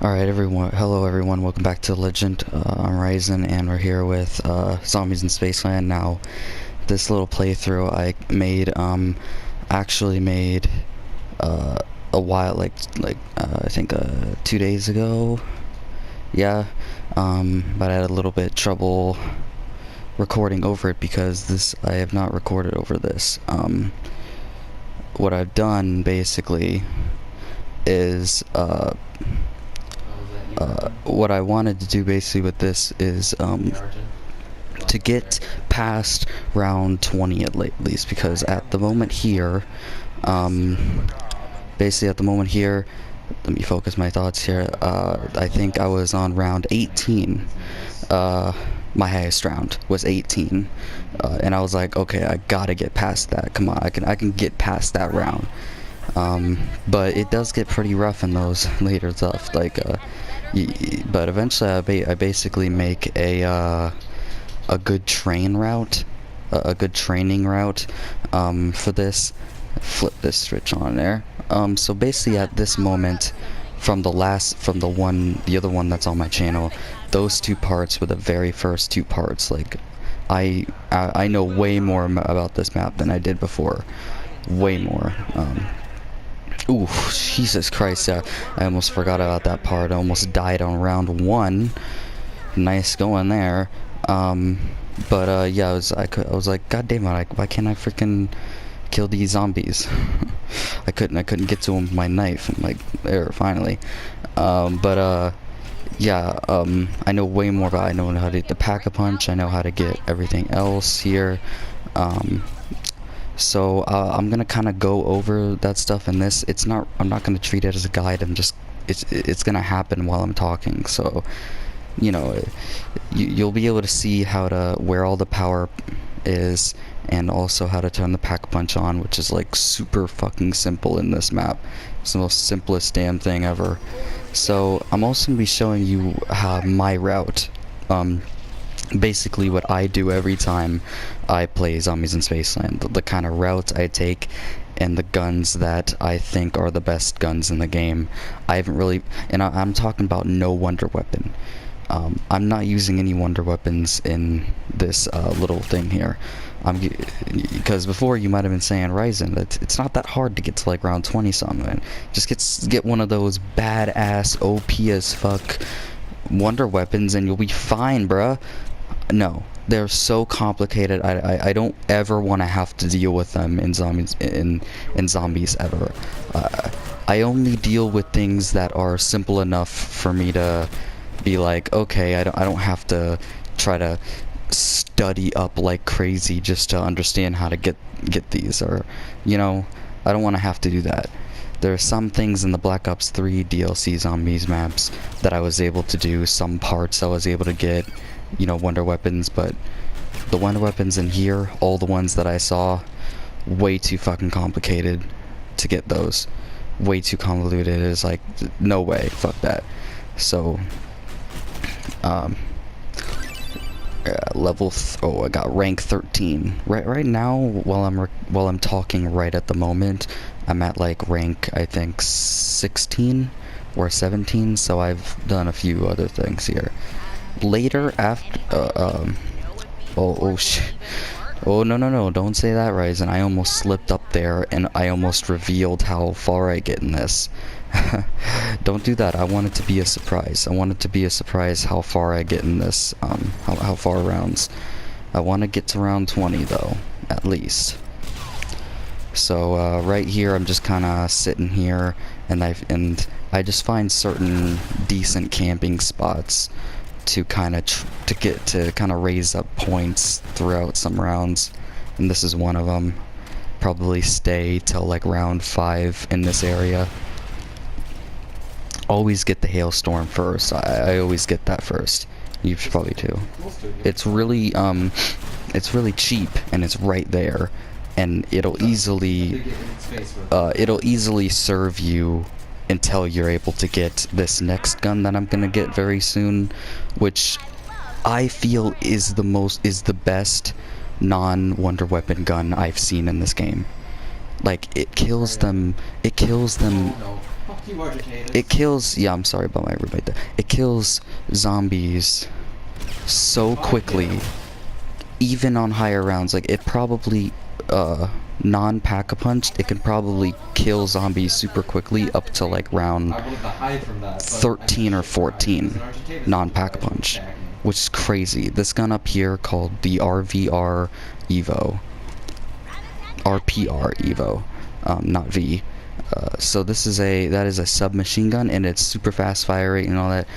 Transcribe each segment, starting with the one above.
Alright everyone, hello everyone, welcome back to Legend. I'm Ryzen and we're here with Zombies in Spaceland. Now, this little playthrough I made, actually made a while, I think 2 days ago. Yeah, but I had a little bit trouble recording over it because I have not recorded over this. What I've done basically is what I wanted to do basically with this is to get past round 20 at least, because at the moment here, basically at the moment here, let me focus my thoughts here, I think I was on round 18. My highest round was 18, and I was like, okay, I gotta get past that. Come on, I can get past that round. But it does get pretty rough in those later stuff, but eventually I basically make a good train route, a good training route, for this. Flip this switch on there. So basically at this moment, from the other one that's on my channel, those two parts were the very first two parts. Like, I know way more about this map than I did before. Way more. Ooh, Jesus Christ, I almost forgot about that part. I almost died on round 1. Nice going there. Yeah, I was like, God damn it, why can't I freaking kill these zombies? I couldn't get to them with my knife. I'm like, there, finally. Yeah, I know way more about, I know how to get the pack-a-punch, I know how to get everything else here. So I'm gonna kind of go over that stuff in this. I'm not gonna treat it as a guide. It's gonna happen while I'm talking. So, you know, you'll be able to see where all the power is, and also how to turn the pack-a-punch on, which is like super fucking simple in this map. It's the most simplest damn thing ever. So I'm also gonna be showing you my route. Basically what I do every time I play Zombies in Spaceland, the kind of routes I take, and the guns that I think are the best guns in the game. I haven't really, and I'm talking about no wonder weapon. I'm not using any wonder weapons in this little thing here. Because before you might have been saying, Ryzen, that it's not that hard to get to like round 20 something. Just get one of those badass OP as fuck wonder weapons and you'll be fine, bruh. No, they're so complicated. I don't ever want to have to deal with them in zombies ever. I only deal with things that are simple enough for me to be like, okay, I don't have to try to study up like crazy just to understand how to get these, or, you know, I don't want to have to do that. There are some things in the Black Ops 3 DLC zombies maps that I was able to do, some parts I was able to get, you know, wonder weapons, but the wonder weapons in here, all the ones that I saw, way too fucking complicated to get those. Way too convoluted. It's like, no way, fuck that. So, I got rank 13. Right now, while I'm talking right at the moment, I'm at like rank, I think 16 or 17, so I've done a few other things here. Later, after, oh shit. Oh, no, don't say that, Ryzen. I almost slipped up there, and I almost revealed how far I get in this. Don't do that. I want it to be a surprise. I want it to be a surprise how far I get in this, how far rounds. I want to get to round 20, though, at least. So, right here, I'm just kind of sitting here, and I just find certain decent camping spots to kind of raise up points throughout some rounds, and this is one of them. Probably stay till like round 5 in this area. Always get the hailstorm first. I always get that first. You should probably too. It's really cheap, and it's right there, and it'll easily serve you until you're able to get this next gun that I'm gonna get very soon, which I feel is the best non-wonder weapon gun I've seen in this game. Like, it kills them it kills, yeah, I'm sorry about my roommate there. It kills zombies so quickly, even on higher rounds. Like, it probably, non-pack-a-punch, it can probably kill zombies super quickly up to, like, round 13 or 14, non-pack-a-punch, which is crazy. This gun up here called the RVR Evo, RPR Evo, not V. So that is a submachine gun, and it's super fast fire rate and all that,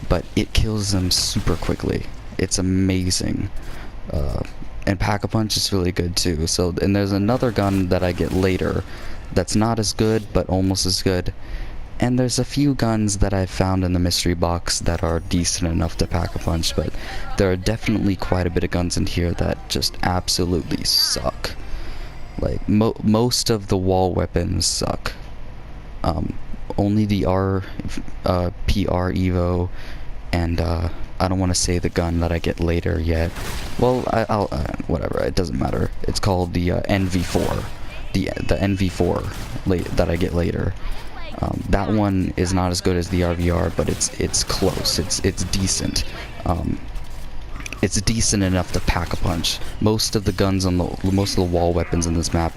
but it kills them super quickly. It's amazing. And Pack-a-Punch is really good too. So, and there's another gun that I get later that's not as good, but almost as good. And there's a few guns that I found in the mystery box that are decent enough to Pack-a-Punch, but there are definitely quite a bit of guns in here that just absolutely suck. Like, most of the wall weapons suck. Only the PR Evo and, I don't want to say the gun that I get later yet. Well, I'll whatever, it doesn't matter. It's called the NV4. The NV4 that I get later. That one is not as good as the RVR, but it's close. It's decent. It's decent enough to pack a punch. Most of the guns on most of the wall weapons in this map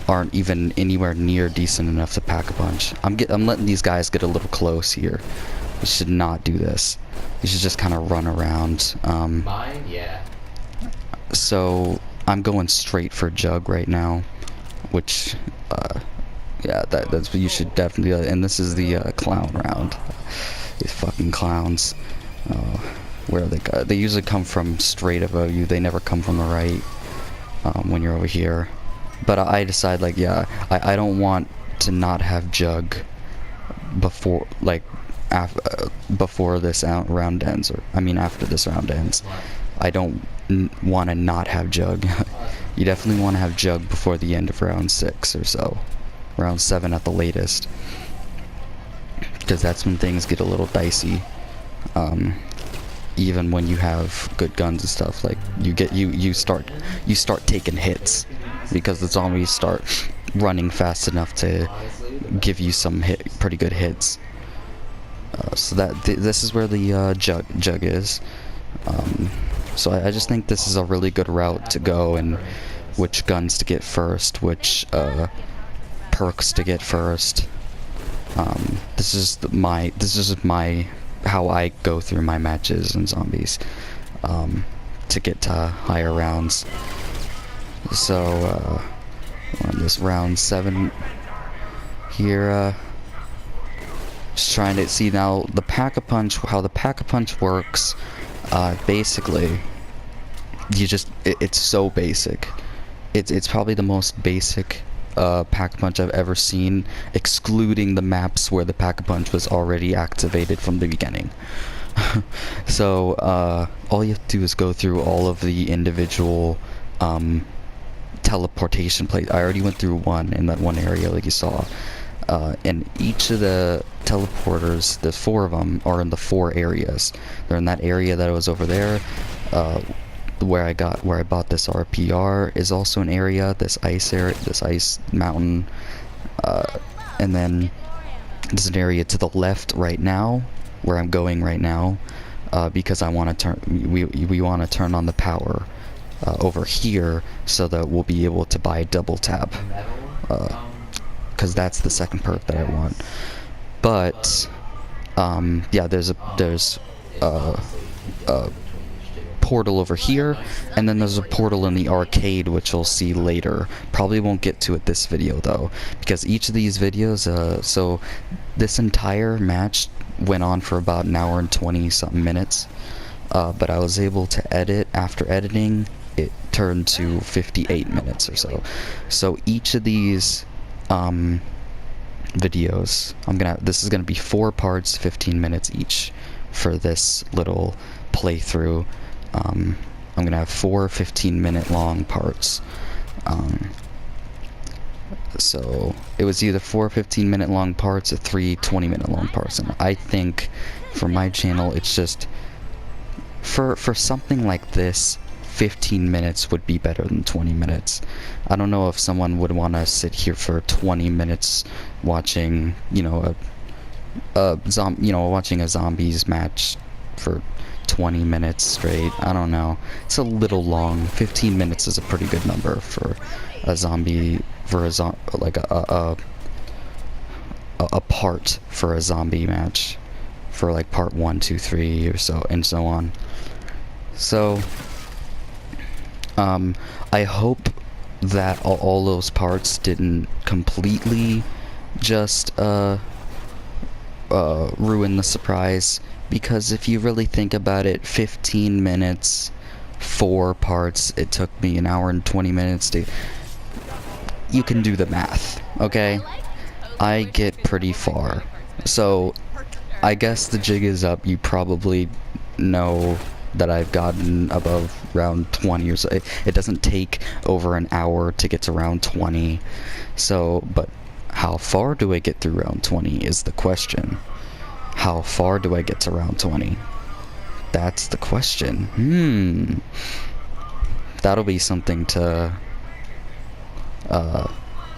aren't even anywhere near decent enough to pack a punch. I'm letting these guys get a little close here. You should not do this. You should just kind of run around. Mine, yeah. So I'm going straight for Jug right now, which, yeah, that's what you should definitely. And this is the clown round. These fucking clowns. Where they usually come from straight above you. They never come from the right when you're over here. But I decide, like, yeah, I don't want to not have Jug before, like, before this round ends, or I mean after this round ends. I don't want to not have Jug. You definitely want to have Jug before the end of round 6 or so, round 7 at the latest, because that's when things get a little dicey. Even when you have good guns and stuff, like you start taking hits because the zombies start running fast enough to give you some pretty good hits. So that this is where the jug is. So I just think this is a really good route to go, and which guns to get first, which perks to get first. This is my how I go through my matches in zombies to get to higher rounds. So on this round 7 here. Just trying to see now the pack-a-punch, how the pack-a-punch works. Basically, it's so basic. It's probably the most basic pack-a-punch I've ever seen, excluding the maps where the pack-a-punch was already activated from the beginning. So all you have to do is go through all of the individual teleportation places. I already went through one in that one area, like you saw. And each of the teleporters, there's 4 of them, are in the 4 areas. They're in that area that was over there. Where I bought this RPR is also an area. This ice mountain, and then there's an area to the left right now, where I'm going right now, because I want to turn. We want to turn on the power over here, so that we'll be able to buy double tap. Because that's the second perk that I want. But yeah, there's a portal over here, and then there's a portal in the arcade, which you'll see later. Probably won't get to it this video though, because each of these videos, so this entire match went on for about an hour and 20 something minutes, but I was able to edit. After editing, it turned to 58 minutes or so. So each of these videos, this is gonna be 4 parts, 15 minutes each for this little playthrough. I'm gonna have 4 15-minute long parts. So it was either 4 15-minute long parts or 3 20-minute long parts, and I think for my channel, it's just for something like this, 15 minutes would be better than 20 minutes. I don't know if someone would want to sit here for 20 minutes watching, you know, watching a zombies match for 20 minutes straight. I don't know. It's a little long. 15 minutes is a pretty good number for a zombie, like a part for a zombie match, for like part 1, 2, 3 or so, and so on. So, I hope that all those parts didn't completely just ruin the surprise, because if you really think about it, 15 minutes, 4 parts, it took me an hour and 20 minutes to... You can do the math, okay? I get pretty far. So, I guess the jig is up. You probably know that I've gotten above round 20 or so. It doesn't take over an hour to get to round 20. So, but how far do I get through round 20 is the question. How far do I get to round 20? That's the question. That'll be something to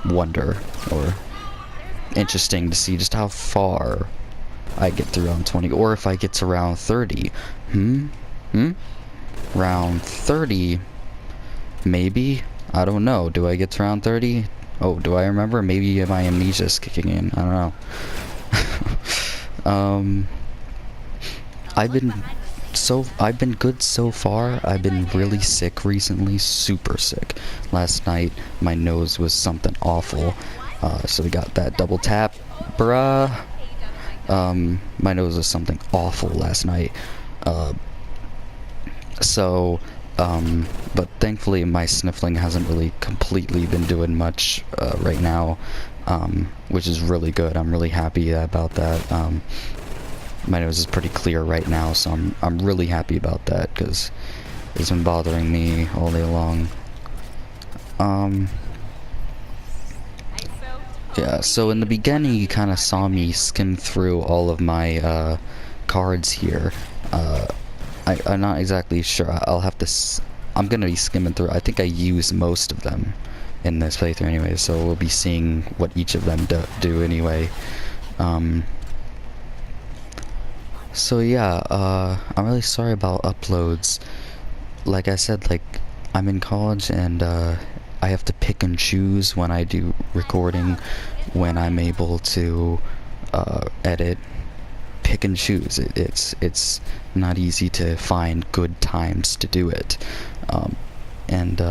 wonder, or interesting to see just how far I get through round 20, or if I get to round 30. Round 30, maybe? I don't know. Do I get to round 30? Oh, do I remember? Maybe my amnesia's kicking in. I don't know. I've been good so far. I've been really sick recently, super sick. Last night, my nose was something awful. So we got that double tap, bruh. My nose was something awful last night. But thankfully my sniffling hasn't really completely been doing much right now, which is really good. I'm really happy about that. My nose is pretty clear right now, so I'm really happy about that, because it's been bothering me all day long. Yeah, so in the beginning you kind of saw me skim through all of my cards here. I'm not exactly sure. I'm gonna be skimming through. I think I use most of them in this playthrough anyway, so we'll be seeing what each of them do anyway. So yeah, I'm really sorry about uploads. Like I said, like, I'm in college, and I have to pick and choose when I do recording, when I'm able to edit. Pick and choose. It's not easy to find good times to do it, and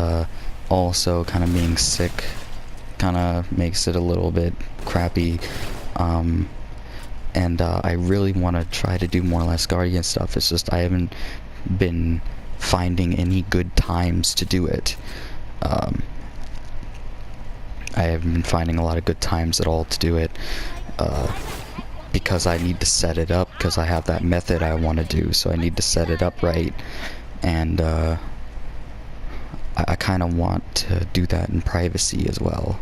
also kind of being sick kind of makes it a little bit crappy, and I really want to try to do more Last Guardian stuff. It's just I haven't been finding any good times to do it. I haven't been finding a lot of good times at all to do it, because I need to set it up, because I have that method I want to do, so I need to set it up right, and I kind of want to do that in privacy as well,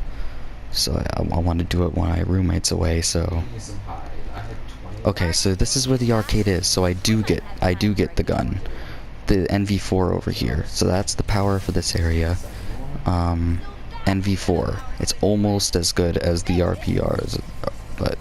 so I want to do it when my roommate's away. So okay, so this is where the arcade is, so I do get the gun, the NV4 over here, so that's the power for this area. NV4, it's almost as good as the RPRs, but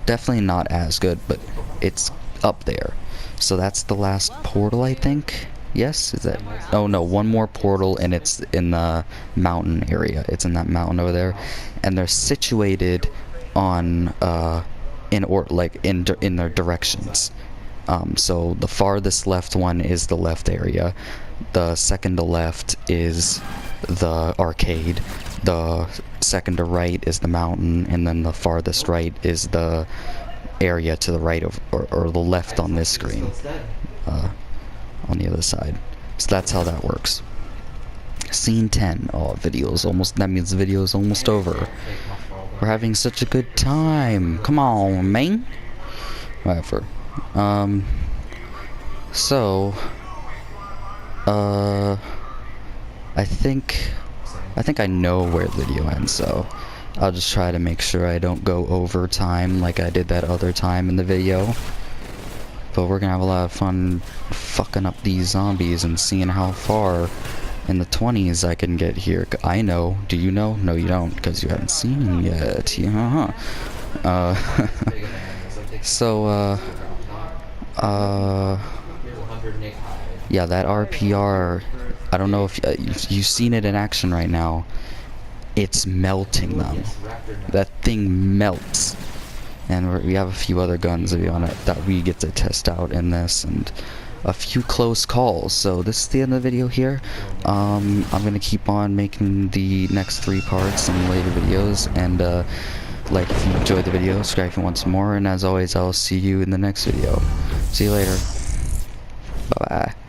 definitely not as good, but it's up there. So that's the last portal, I think. Yes, is that? Oh no, one more portal, and it's in the mountain area. It's in that mountain over there, and they're situated on in their directions. So the farthest left one is the left area. The second to left is the arcade. The second to right is the mountain, and then the farthest right is the area to the right of, or the left on this screen, on the other side. So that's how that works. Scene 10. Oh, that means the video's almost over. We're having such a good time. Come on, man. Whatever. So, I think I know where the video ends, so I'll just try to make sure I don't go over time like I did that other time in the video. But we're gonna have a lot of fun fucking up these zombies and seeing how far in the 20s I can get here. I know. Do you know? No, you don't, because you haven't seen yet. Yeah. so, yeah, that RPR, I don't know if you've seen it in action right now. It's melting them. That thing melts. And we have a few other guns that we get to test out in this, and a few close calls. So this is the end of the video here. I'm gonna keep on making the next 3 parts in later videos, and like if you enjoyed the video, subscribe if you want some more, and as always, I'll see you in the next video. See you later. Bye bye.